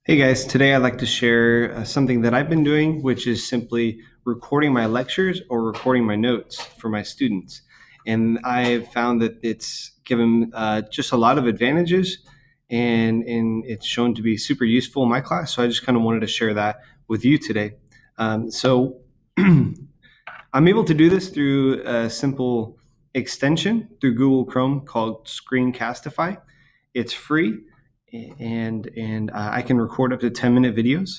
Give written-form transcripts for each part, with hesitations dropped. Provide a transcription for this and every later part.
Hey guys, today I'd like to share something that I've been doing, which is simply recording my lectures or recording my notes for my students. And I've found that it's given just a lot of advantages and it's shown to be super useful in my class. So I just kind of wanted to share that with you today. So I'm able to do this through a simple extension through Google Chrome called Screencastify. It's free and I can record up to 10-minute videos.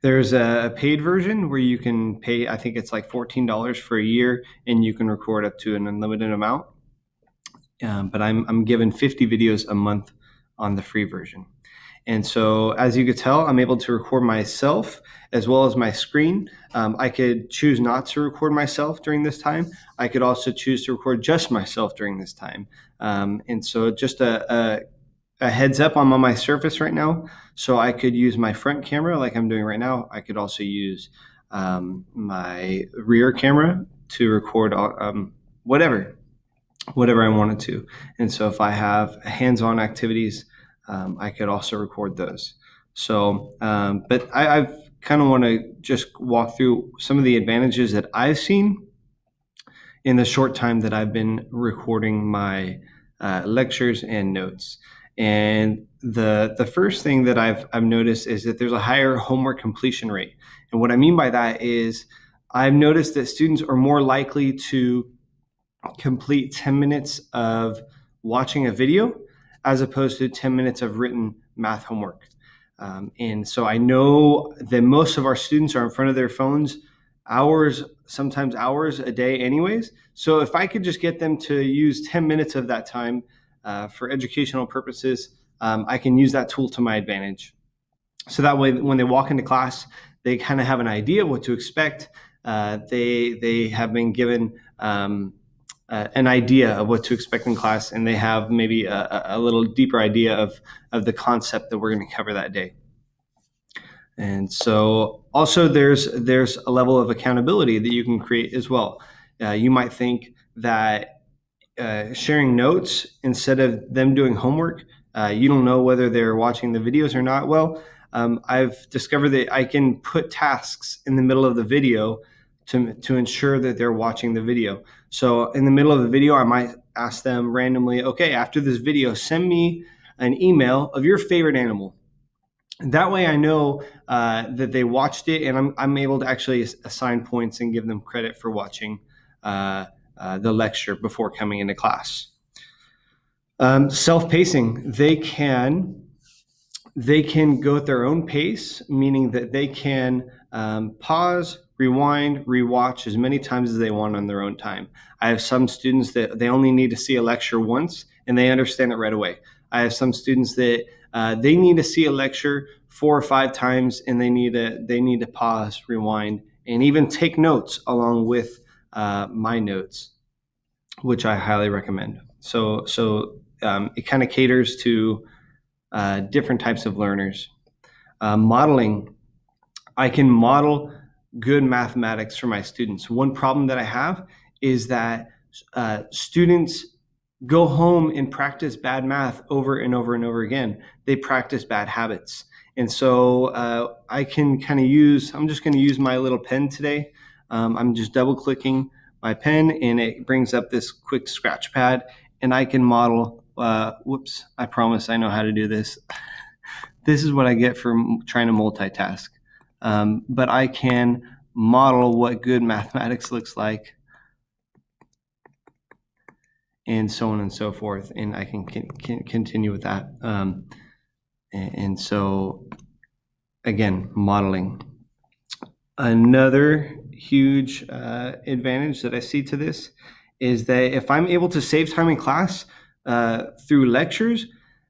There's a paid version where you can pay, I think it's like $14 for a year, and you can record up to an unlimited amount. But I'm given 50 videos a month on the free version. And so, as you could tell, I'm able to record myself as well as my screen. I could choose not to record myself during this time. I could also choose to record just myself during this time. And so just a heads up, I'm on my Surface right now, so I could use my front camera like I'm doing right now. I could also use my rear camera to record whatever I wanted to. And so if I have hands-on activities, I could also record those. So, but I've kind of want to just walk through some of the advantages that I've seen in the short time that I've been recording my lectures and notes. And the first thing that I've noticed is that there's a higher homework completion rate. And what I mean by that is I've noticed that students are more likely to complete 10 minutes of watching a video as opposed to 10 minutes of written math homework. And so I know that most of our students are in front of their phones hours, sometimes hours a day anyways. So if I could just get them to use 10 minutes of that time for educational purposes, I can use that tool to my advantage. So that way, when they walk into class, they kind of have an idea of what to expect. They have been given an idea of what to expect in class, and they have maybe a little deeper idea of the concept that we're going to cover that day. And so also there's a level of accountability that you can create as well. You might think that sharing notes instead of them doing homework, you don't know whether they're watching the videos or not. Well, I've discovered that I can put tasks in the middle of the video to ensure that they're watching the video. So in the middle of the video, I might ask them randomly, okay, after this video, send me an email of your favorite animal. That way I know that they watched it, and I'm able to actually assign points and give them credit for watching the lecture before coming into class. Self-pacing, they can go at their own pace, meaning that they can pause, rewind, rewatch as many times as they want on their own time. I have some students that they only need to see a lecture once and they understand it right away. I have some students that they need to see a lecture 4 or 5 times and they need to pause, rewind, and even take notes along with my notes, which I highly recommend. So it kind of caters to different types of learners. Modeling, I can model good mathematics for my students. One problem that I have is that students go home and practice bad math over and over and over again. They practice bad habits. And so I can kind of I'm just going to use my little pen today. I'm just double clicking my pen and it brings up this quick scratch pad and I can model, whoops, I promise I know how to do this. This is what I get for trying to multitask. But I can model what good mathematics looks like and so on and so forth. And I can continue with that. And so, again, modeling. Another huge advantage that I see to this is that if I'm able to save time in class through lectures,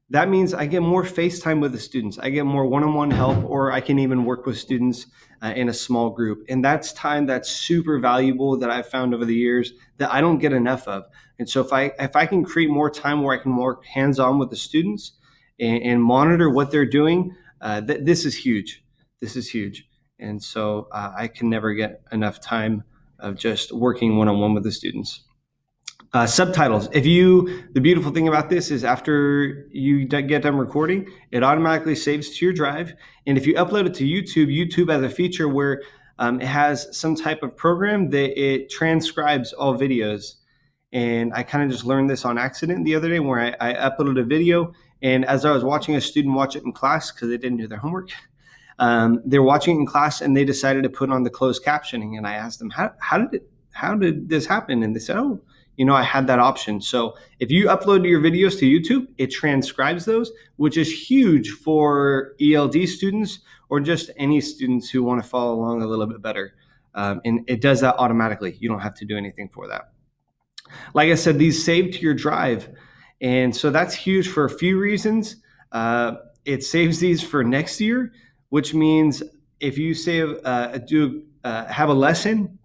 that means I get more face time with the students. I get more one-on-one help, or I can even work with students in a small group. And that's time that's super valuable that I've found over the years that I don't get enough of. And so if I can create more time where I can work hands-on with the students and monitor what they're doing, this is huge. This is huge. And so I can never get enough time of just working one-on-one with the students. Subtitles. The beautiful thing about this is after you get done recording, it automatically saves to your drive. And if you upload it to YouTube, YouTube has a feature where it has some type of program that it transcribes all videos. And I kind of just learned this on accident the other day where I uploaded a video. And as I was watching a student watch it in class because they didn't do their homework, they were watching it in class and they decided to put on the closed captioning. And I asked them, how did this happen? And they said, oh, I had that option. So if you upload your videos to YouTube, it transcribes those, which is huge for ELD students or just any students who want to follow along a little bit better. And it does that automatically. You don't have to do anything for that. Like I said, these save to your drive. And so that's huge for a few reasons. It saves these for next year, which means if you have a lesson,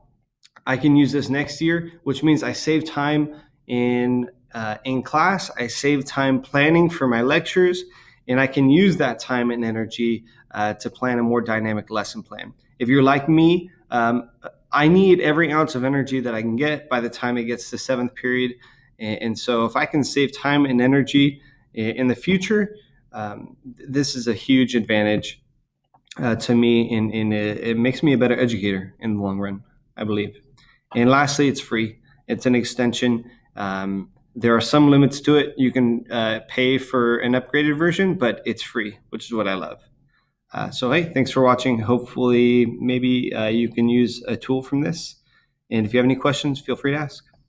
I can use this next year, which means I save time in class. I save time planning for my lectures, and I can use that time and energy to plan a more dynamic lesson plan. If you're like me, I need every ounce of energy that I can get by the time it gets to seventh period. And so if I can save time and energy in the future, this is a huge advantage to me, and it makes me a better educator in the long run, I believe. And lastly, it's free. It's an extension. There are some limits to it. You can pay for an upgraded version, but it's free, which is what I love. So, hey, thanks for watching. Hopefully, maybe you can use a tool from this. And if you have any questions, feel free to ask.